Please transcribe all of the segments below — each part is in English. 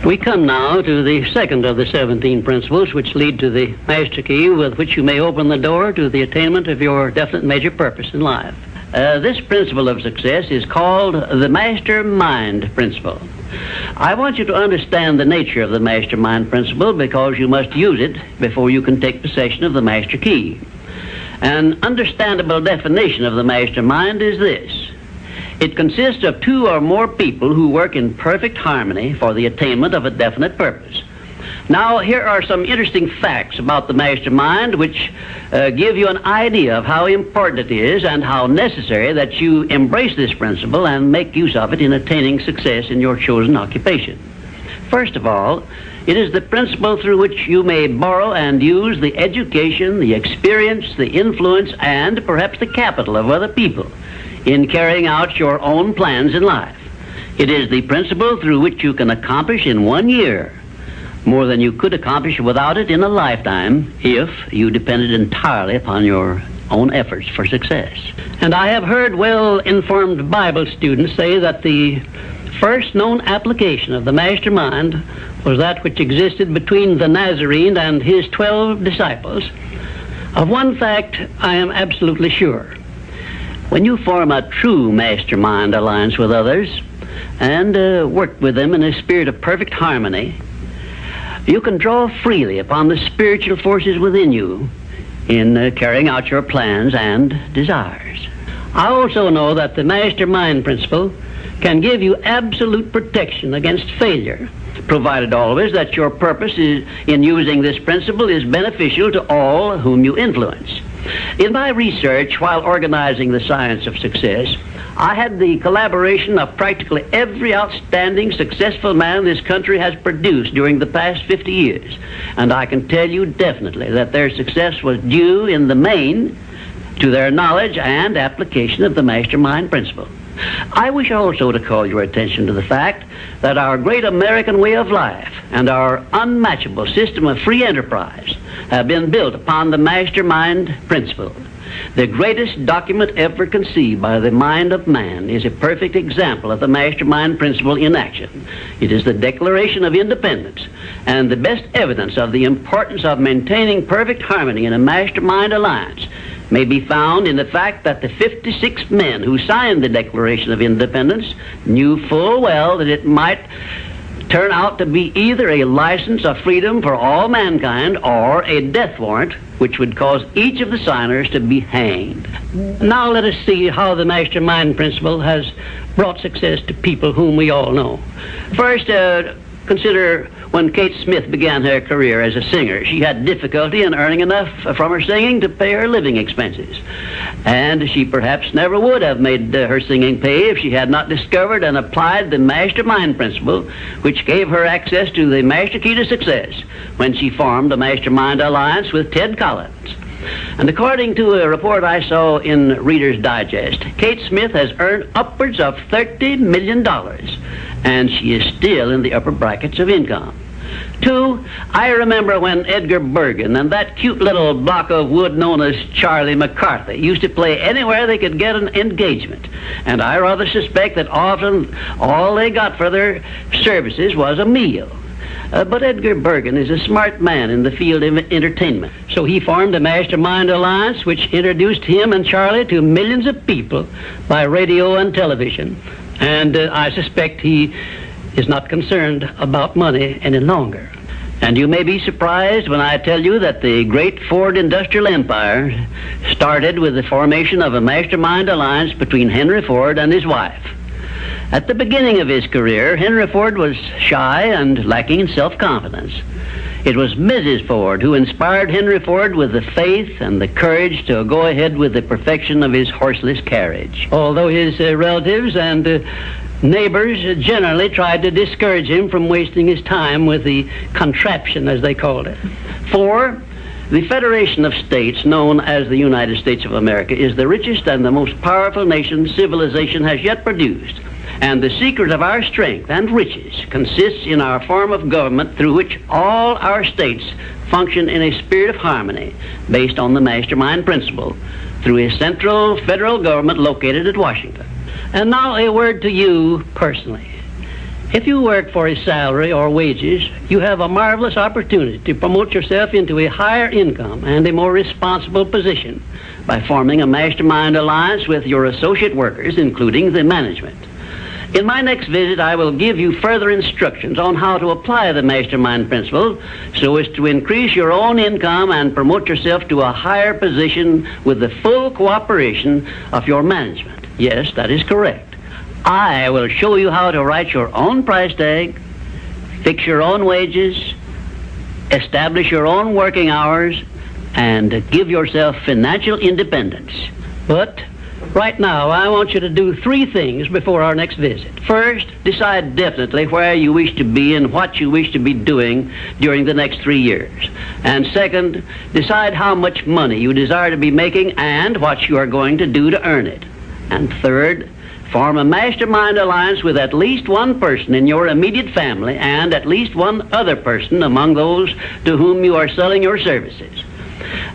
We come now to the second of the 17 principles which lead to the master key with which you may open the door to the attainment of your definite major purpose in life. This principle of success is called the Mastermind principle. I want you to understand the nature of the Mastermind principle because you must use it before you can take possession of the master key. An understandable definition of the Mastermind is this. It consists of two or more people who work in perfect harmony for the attainment of a definite purpose. Now, here are some interesting facts about the Mastermind which give you an idea of how important it is and how necessary that you embrace this principle and make use of it in attaining success in your chosen occupation. First of all, it is the principle through which you may borrow and use the education, the experience, the influence, and perhaps the capital of other people in carrying out your own plans in life. It is the principle through which you can accomplish in 1 year more than you could accomplish without it in a lifetime if you depended entirely upon your own efforts for success. And I have heard well-informed Bible students say that the first known application of the Mastermind was that which existed between the Nazarene and his 12 disciples. Of one fact I am absolutely sure. When you form a true Mastermind alliance with others and work with them in a spirit of perfect harmony, you can draw freely upon the spiritual forces within you in carrying out your plans and desires. I also know that the Mastermind principle can give you absolute protection against failure, provided always that your purpose in using this principle is beneficial to all whom you influence. In my research while organizing the science of success, I had the collaboration of practically every outstanding, successful man this country has produced during the past 50 years. And I can tell you definitely that their success was due in the main to their knowledge and application of the Mastermind principle. I wish also to call your attention to the fact that our great American way of life and our unmatchable system of free enterprise have been built upon the Mastermind principle. The greatest document ever conceived by the mind of man is a perfect example of the Mastermind principle in action. It is the Declaration of Independence, and the best evidence of the importance of maintaining perfect harmony in a Mastermind alliance may be found in the fact that the 56 men who signed the Declaration of Independence knew full well that it might turn out to be either a license of freedom for all mankind or a death warrant which would cause each of the signers to be hanged. Now let us see how the Mastermind principle has brought success to people whom we all know. First, consider when Kate Smith began her career as a singer. She had difficulty in earning enough from her singing to pay her living expenses. And she perhaps never would have made her singing pay if she had not discovered and applied the Mastermind principle, which gave her access to the master key to success when she formed a Mastermind alliance with Ted Collins. And according to a report I saw in Reader's Digest, Kate Smith has earned upwards of $30 million, and she is still in the upper brackets of income. 2, I remember when Edgar Bergen and that cute little block of wood known as Charlie McCarthy used to play anywhere they could get an engagement. And I rather suspect that often all they got for their services was a meal. But Edgar Bergen is a smart man in the field of entertainment. So he formed a Mastermind alliance which introduced him and Charlie to millions of people by radio and television. And I suspect he is not concerned about money any longer. And you may be surprised when I tell you that the great Ford industrial empire started with the formation of a Mastermind alliance between Henry Ford and his wife. At the beginning of his career, Henry Ford was shy and lacking in self-confidence. It was Mrs. Ford who inspired Henry Ford with the faith and the courage to go ahead with the perfection of his horseless carriage. Although his relatives and neighbors generally tried to discourage him from wasting his time with the contraption, as they called it. 4, the Federation of States, known as the United States of America, is the richest and the most powerful nation civilization has yet produced. And the secret of our strength and riches consists in our form of government through which all our states function in a spirit of harmony based on the Mastermind principle through a central federal government located at Washington. And now a word to you personally. If you work for a salary or wages, you have a marvelous opportunity to promote yourself into a higher income and a more responsible position by forming a mastermind alliance with your associate workers, including the management. In my next visit, I will give you further instructions on how to apply the mastermind principle so as to increase your own income and promote yourself to a higher position with the full cooperation of your management. Yes, that is correct. I will show you how to write your own price tag, fix your own wages, establish your own working hours, and give yourself financial independence. But right now, I want you to do 3 things before our next visit. First, decide definitely where you wish to be and what you wish to be doing during the next 3 years. And second, decide how much money you desire to be making and what you are going to do to earn it. And third, form a mastermind alliance with at least one person in your immediate family and at least one other person among those to whom you are selling your services.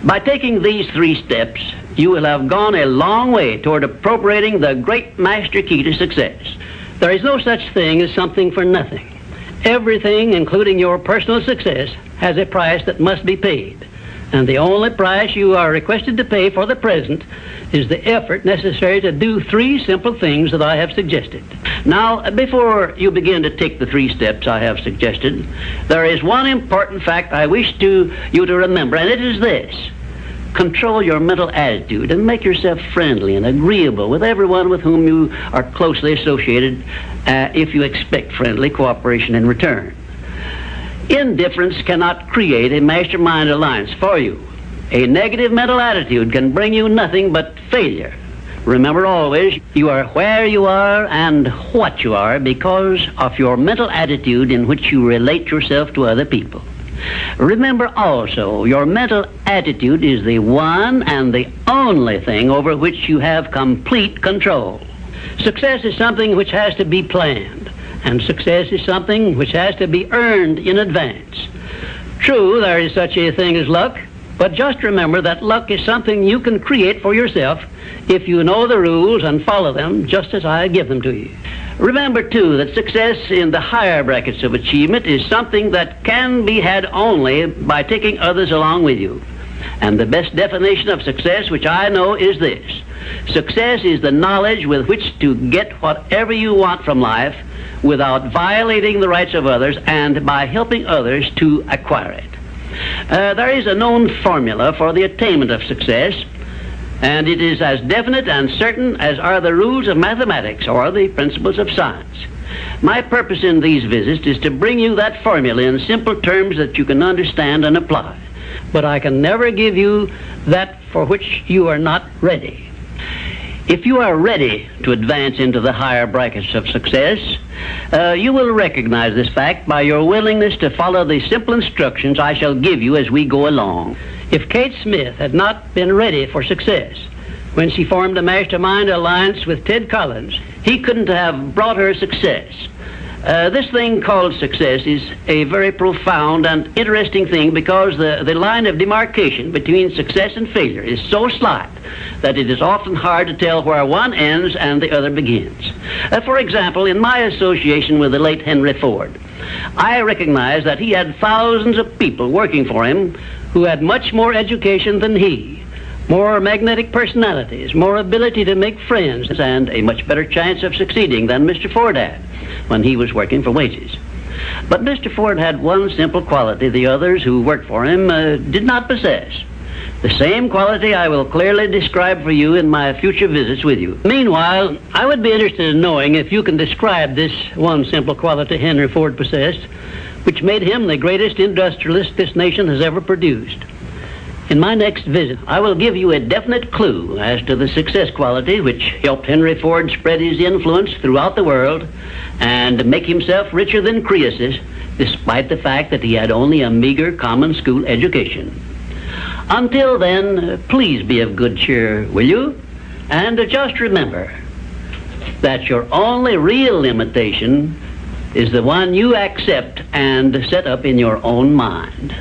By taking these 3 steps, you will have gone a long way toward appropriating the great master key to success. There is no such thing as something for nothing. Everything, including your personal success, has a price that must be paid. And the only price you are requested to pay for the present is the effort necessary to do 3 simple things that I have suggested. Now, before you begin to take the 3 steps I have suggested, there is one important fact I wish you to remember, and it is this. Control your mental attitude and make yourself friendly and agreeable with everyone with whom you are closely associated if you expect friendly cooperation in return. Indifference cannot create a mastermind alliance for you. A negative mental attitude can bring you nothing but failure. Remember always, you are where you are and what you are because of your mental attitude in which you relate yourself to other people. Remember also, your mental attitude is the one and the only thing over which you have complete control. Success is something which has to be planned, and success is something which has to be earned in advance. True, there is such a thing as luck, but just remember that luck is something you can create for yourself if you know the rules and follow them just as I give them to you. Remember, too, that success in the higher brackets of achievement is something that can be had only by taking others along with you. And the best definition of success, which I know, is this. Success is the knowledge with which to get whatever you want from life without violating the rights of others and by helping others to acquire it. There is a known formula for the attainment of success, and it is as definite and certain as are the rules of mathematics or the principles of science. My purpose in these visits is to bring you that formula in simple terms that you can understand and apply. But I can never give you that for which you are not ready. If you are ready to advance into the higher brackets of success, you will recognize this fact by your willingness to follow the simple instructions I shall give you as we go along. If Kate Smith had not been ready for success when she formed a mastermind alliance with Ted Collins, he couldn't have brought her success. This thing called success is a very profound and interesting thing because the line of demarcation between success and failure is so slight that it is often hard to tell where one ends and the other begins. For example, in my association with the late Henry Ford, I recognized that he had thousands of people working for him who had much more education than he, more magnetic personalities, more ability to make friends, and a much better chance of succeeding than Mr. Ford had when he was working for wages. But Mr. Ford had one simple quality the others who worked for him did not possess. The same quality I will clearly describe for you in my future visits with you. Meanwhile, I would be interested in knowing if you can describe this one simple quality Henry Ford possessed, which made him the greatest industrialist this nation has ever produced. In my next visit, I will give you a definite clue as to the success quality which helped Henry Ford spread his influence throughout the world and make himself richer than Croesus, despite the fact that he had only a meager common school education. Until then, please be of good cheer, will you? And just remember that your only real limitation is the one you accept and set up in your own mind.